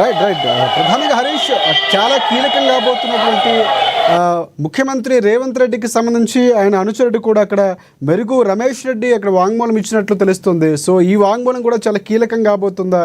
Right right ప్రధానంగా హరీష్ చాలా కీలకం కాబోతున్నటువంటి ముఖ్యమంత్రి రేవంత్ రెడ్డికి సంబంధించి ఆయన అనుచరుడు కూడా అక్కడ మెరుగు రమేష్ రెడ్డి అక్కడ వాంగ్మూలం ఇచ్చినట్లు తెలుస్తుంది. సో ఈ వాంగ్మూలం కూడా చాలా కీలకం కాబోతుందా,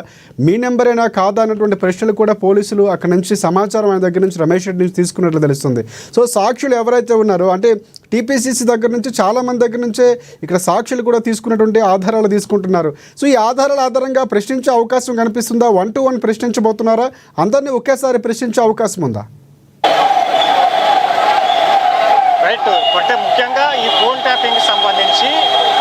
మీ నెంబరేనా కాదా అన్నటువంటి ప్రశ్నలు కూడా పోలీసులు అక్కడ నుంచి సమాచారం ఆయన దగ్గర నుంచి రమేష్ రెడ్డి నుంచి తీసుకున్నట్లు తెలుస్తుంది. సో సాక్షులు ఎవరైతే ఉన్నారో అంటే టీపీసీసీ దగ్గర నుంచి చాలామంది దగ్గర నుంచే ఇక్కడ సాక్షులు కూడా తీసుకున్నటువంటి ఆధారాలు తీసుకుంటున్నారు. సో ఈ ఆధారాల ఆధారంగా ప్రశ్నించే అవకాశం కనిపిస్తుందా? 1-to-1 ప్రశ్నించబోతున్నారా? అందరినీ ఒకేసారి ప్రశ్నించే అవకాశం ఉందా? రైట్. అంటే ముఖ్యంగా ఈ ఫోన్ ట్యాపింగ్కి సంబంధించి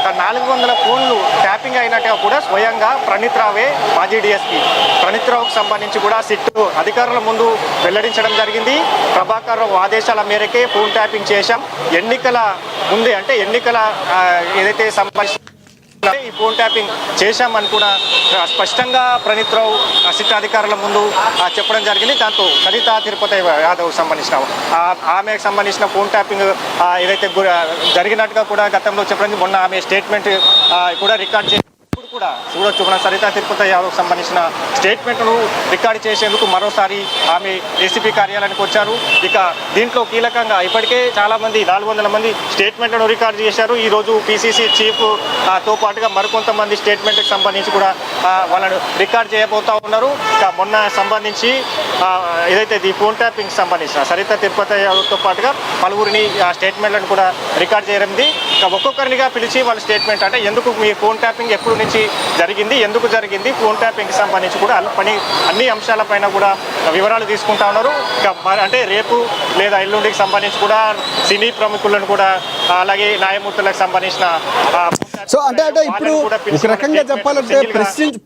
400 ఫోన్లు ట్యాపింగ్ అయినట్టుగా కూడా స్వయంగా ప్రణీత్ రావే మాజీ డిఎస్పీ ప్రణీత్ రావుకు సంబంధించి కూడా సిట్ అధికారుల ముందు వెల్లడించడం జరిగింది. ప్రభాకర్ రావు ఆదేశాల మేరకే ఫోన్ ట్యాపింగ్ చేశాం, ఎన్నికల ముందే అంటే ఎన్నికల ఏదైతే సంబంధించి ఈ ఫోన్ ట్యాపింగ్ చేశామని కూడా స్పష్టంగా ప్రణీత్ రావు సిట్ అధికారుల ముందు చెప్పడం జరిగింది. దాంతో సరితా తిరుపతి యాదవ్ సంబంధించిన ఆమెకు సంబంధించిన ఫోన్ ట్యాపింగ్ ఏదైతే జరిగినట్టుగా కూడా గతంలో చెప్పడం, మొన్న ఆమె స్టేట్మెంట్ కూడా రికార్డ్ చేసి కూడా చూడొచ్చు. మన సరితా తిరుపతి యాదవ్ సంబంధించిన స్టేట్మెంట్ను రికార్డు చేసేందుకు మరోసారి ఆమె ఏసీపీ కార్యాలయానికి వచ్చారు. ఇక దీంట్లో కీలకంగా ఇప్పటికే చాలామంది 400 మంది స్టేట్మెంట్లను రికార్డు చేశారు. ఈరోజు పీసీసీ చీఫ్తో పాటుగా మరికొంతమంది స్టేట్మెంట్కి సంబంధించి కూడా వాళ్ళను రికార్డ్ చేయబోతూ ఉన్నారు. ఇక మొన్న సంబంధించి ఏదైతే ఈ ఫోన్ ట్యాపింగ్ సంబంధించిన సరితా తిరుపతి యాదవ్తో పాటుగా పలువురిని స్టేట్మెంట్లను కూడా రికార్డ్ చేయడంది. ఇక ఒక్కొక్కరినిగా పిలిచి వాళ్ళ స్టేట్మెంట్ అంటే ఎందుకు మీ ఫోన్ ట్యాపింగ్ ఎప్పుడు నుంచి జరిగింది, ఎందుకు జరిగింది, ఫోన్ ట్యాపింగ్కి సంబంధించి కూడా అన్ని అంశాలపైన కూడా వివరాలు తీసుకుంటా ఉన్నారు. ఇక అంటే రేపు లేదా ఎల్లుండికి సంబంధించి కూడా సినీ ప్రముఖులను కూడా అలాగే న్యాయమూర్తులకు సంబంధించిన సో అంటే ఇప్పుడు ఒక రకంగా చెప్పాలంటే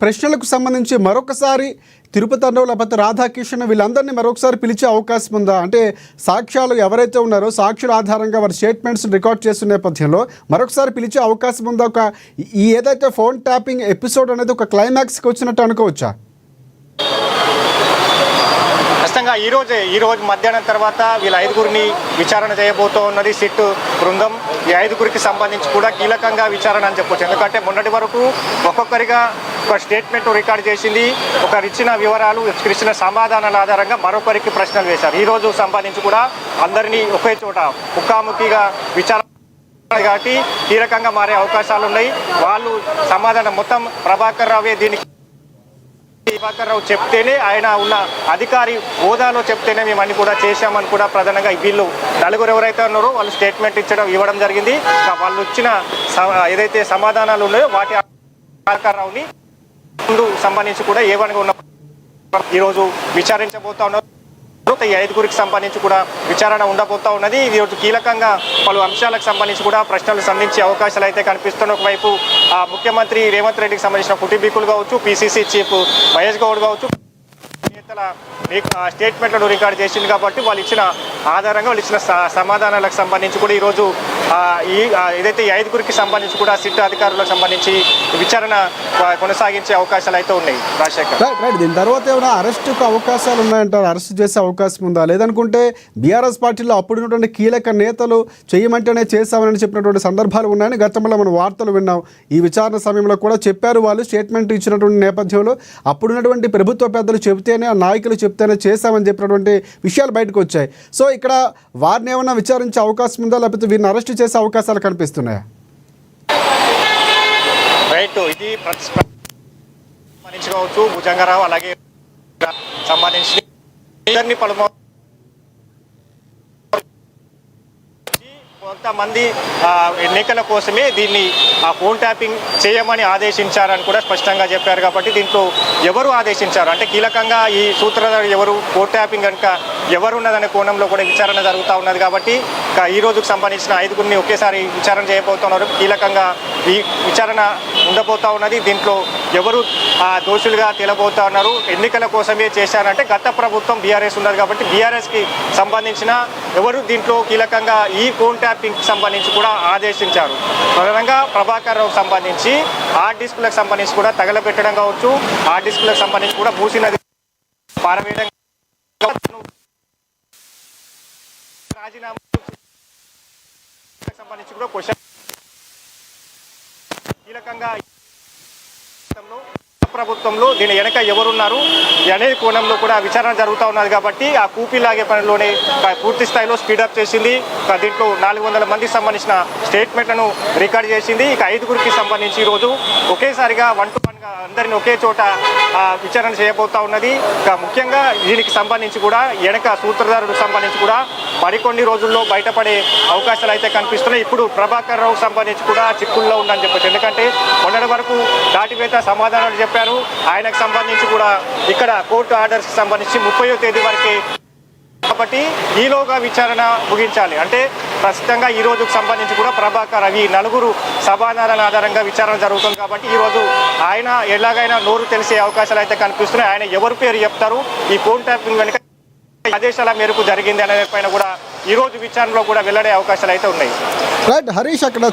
ప్రశ్నలకు సంబంధించి మరొకసారి తిరుపతి అన్నో లేకపోతే రాధాకృష్ణ వీళ్ళందరినీ మరొకసారి పిలిచే అవకాశం ఉందా? అంటే సాక్ష్యాలు ఎవరైతే ఉన్నారో సాక్షుల ఆధారంగా వారి స్టేట్మెంట్స్ రికార్డ్ చేస్తున్న నేపథ్యంలో మరొకసారి పిలిచే అవకాశం ఉందా? ఈ ఏదైతే ఫోన్ ట్యాపింగ్ ఎపిసోడ్ అనేది ఒక క్లైమాక్స్కి వచ్చినట్టు అనుకోవచ్చా? ఖచ్చితంగా ఈరోజు మధ్యాహ్నం తర్వాత వీళ్ళ 5గురిని విచారణ చేయబోతూ ఉన్నది సిట్ బృందం. ఈ 5గురికి సంబంధించి కూడా కీలకంగా విచారణ అని చెప్పొచ్చు. ఎందుకంటే మొన్నటి వరకు ఒక్కొక్కరిగా ఒక స్టేట్మెంట్ రికార్డ్ చేసింది, ఒకరు ఇచ్చిన వివరాలు ఇచ్చిన సమాధానాల ఆధారంగా మరొకరికి ప్రశ్నలు వేశారు. ఈరోజు సంబంధించి కూడా అందరినీ ఒకే చోట ముఖాముఖిగా విచారణ కాబట్టి కీలకంగా మారే అవకాశాలు ఉన్నాయి. వాళ్ళు సమాధానం మొత్తం ప్రభాకర్ రావే దీనికి ప్రభాకర్ రావు చెప్తేనే, ఆయన ఉన్న అధికారి హోదాలో చెప్తేనే మేము అన్ని కూడా చేశామని కూడా ప్రధానంగా వీళ్ళు 4 ఎవరైతే ఉన్నారో వాళ్ళు స్టేట్మెంట్ ఇవ్వడం జరిగింది. వాళ్ళు ఇచ్చిన ఏదైతే సమాధానాలు ఉన్నాయో వాటి ప్రభాకర్ రావుని ముందు సంబంధించి కూడా ఏవనగా ఉన్న ఈరోజు విచారించబోతా ఉన్నారు. ఈ 5గురికి సంబంధించి కూడా విచారణ ఉండబోతా ఉన్నది. ఈరోజు కీలకంగా పలు అంశాలకు సంబంధించి కూడా ప్రశ్నలు సంధించే అవకాశాలు అయితే కనిపిస్తున్నాయి. ఒకవైపు ముఖ్యమంత్రి రేవంత్ రెడ్డికి సంబంధించిన కుటుంబీకులు కావచ్చు, పీసీసీ చీఫ్ మహేష్ గౌడ్ కావచ్చు, నేతల స్టేట్మెంట్లను రికార్డ్ చేసింది కాబట్టి వాళ్ళు ఇచ్చిన ఆధారంగా వాళ్ళు ఇచ్చిన సమాధానాలకు సంబంధించి కూడా ఈరోజు ఏదైతే ఈ 5గురికి సంబంధించి కూడా సిట్ అధికారులకు సంబంధించి విచారణ కొనసాగించే అవకాశాలు అయితే ఉన్నాయి. రాజశేఖర్ రైట్. దీని తర్వాత ఏమైనా అరెస్టుకు అవకాశాలు ఉన్నాయంటారు? అరెస్ట్ చేసే అవకాశం ఉందా? లేదనుకుంటే బీఆర్ఎస్ పార్టీలో అప్పుడున్నటువంటి కీలక నేతలు చేయమంటేనే చేశామని చెప్పినటువంటి సందర్భాలు ఉన్నాయని గతంలో మనం వార్తలు విన్నాం. ఈ విచారణ సమయంలో కూడా చెప్పారు, వాళ్ళు స్టేట్మెంట్ ఇచ్చినటువంటి నేపథ్యంలో అప్పుడున్నటువంటి ప్రభుత్వ పెద్దలు చెబితేనే, నాయకులు చెప్తేనే చేశామని చెప్పినటువంటి విషయాలు బయటకు వచ్చాయి. సో ఇక్కడ వారిని ఏమైనా విచారించే అవకాశం ఉందా, లేకపోతే వీరిని అరెస్ట్ చేసే అవకాశాలు కనిపిస్తున్నాయా? రైట్. ఇది కావచ్చు భుజంగరావు అలాగే సంబంధించి పలు కొంతమంది ఎన్నికల కోసమే దీన్ని ఫోన్ ట్యాపింగ్ చేయమని ఆదేశించారని కూడా స్పష్టంగా చెప్పారు. కాబట్టి దీంట్లో ఎవరు ఆదేశించారు అంటే కీలకంగా ఈ సూత్రధారు ఎవరు, ఫోన్ ట్యాపింగ్ కనుక ఎవరున్నదనే కోణంలో కూడా విచారణ జరుగుతూ ఉన్నది. కాబట్టి ఈ రోజుకు సంబంధించిన 5గురిని ఒకేసారి విచారణ చేయబోతున్నారు. కీలకంగా ఈ విచారణ ఉండబోతా ఉన్నది. దీంట్లో ఎవరు దోషులుగా తేలబోతా ఉన్నారు, ఎన్నికల కోసమే చేశారంటే గత ప్రభుత్వం బీఆర్ఎస్ ఉన్నది కాబట్టి బీఆర్ఎస్కి సంబంధించిన ఎవరు దీంట్లో కీలకంగా ఈ ఫోన్ ట్యాపింగ్ సంబంధించి కూడా ఆదేశించారు. ప్రధానంగా ప్రభాకర్ రావుకు సంబంధించి హార్డ్ డిస్క్లకు సంబంధించి కూడా తగలబెట్టడం కావచ్చు, హార్డ్ డిస్క్లకు సంబంధించి కూడా మూసినది పారవేయడం, రాజీనామా సంబంధించి కూడా క్వశ్చన్ కీలకంగా ప్రభుత్వంలో దీని వెనక ఎవరున్నారు అనే కోణంలో కూడా విచారణ జరుగుతూ ఉన్నది. కాబట్టి ఆ కూపీ లాగే పనిలోనే పూర్తి స్థాయిలో స్పీడప్ చేసింది. దీంట్లో 400 మందికి సంబంధించిన స్టేట్మెంట్లను రికార్డ్ చేసింది. ఇక 5గురికి సంబంధించి ఈరోజు ఒకేసారిగా 1 to 1 అందరిని ఒకే చోట విచారణ చేయబోతా ఉన్నది. ఇక ముఖ్యంగా దీనికి సంబంధించి కూడా వెనక సూత్రధారులకు సంబంధించి కూడా మరికొన్ని రోజుల్లో బయటపడే అవకాశాలు అయితే కనిపిస్తున్నాయి. ఇప్పుడు ప్రభాకర్ రావుకు సంబంధించి కూడా చిక్కుల్లో ఉందని చెప్పచ్చు. ఎందుకంటే మొన్నటి వరకు దాటివేత సమాధానాలు చెప్పారు. ఆయనకు సంబంధించి కూడా ఇక్కడ కోర్టు ఆర్డర్స్కి సంబంధించి 30వ తేదీ వరకే కాబట్టి ఈలోగా విచారణ ముగించాలి. అంటే ప్రస్తుతంగా ఈ రోజుకు సంబంధించి కూడా ప్రభాకర్ ఈ 4 సమాధానాల ఆధారంగా విచారణ జరుగుతుంది. కాబట్టి ఈ రోజు ఆయన ఎలాగైనా నోరు తెలిసే అవకాశాలు అయితే కనిపిస్తున్నాయి. ఆయన ఎవరి పేరు చెప్తారు, ఈ ఫోన్ ట్యాపింగ్ కనుక ఆదేశాల మేరకు జరిగింది అనే పైన కూడా ఈ రోజు విచారణలో కూడా వెల్లడే అవకాశాలు అయితే ఉన్నాయి. రైట్ హరీష్, అక్కడ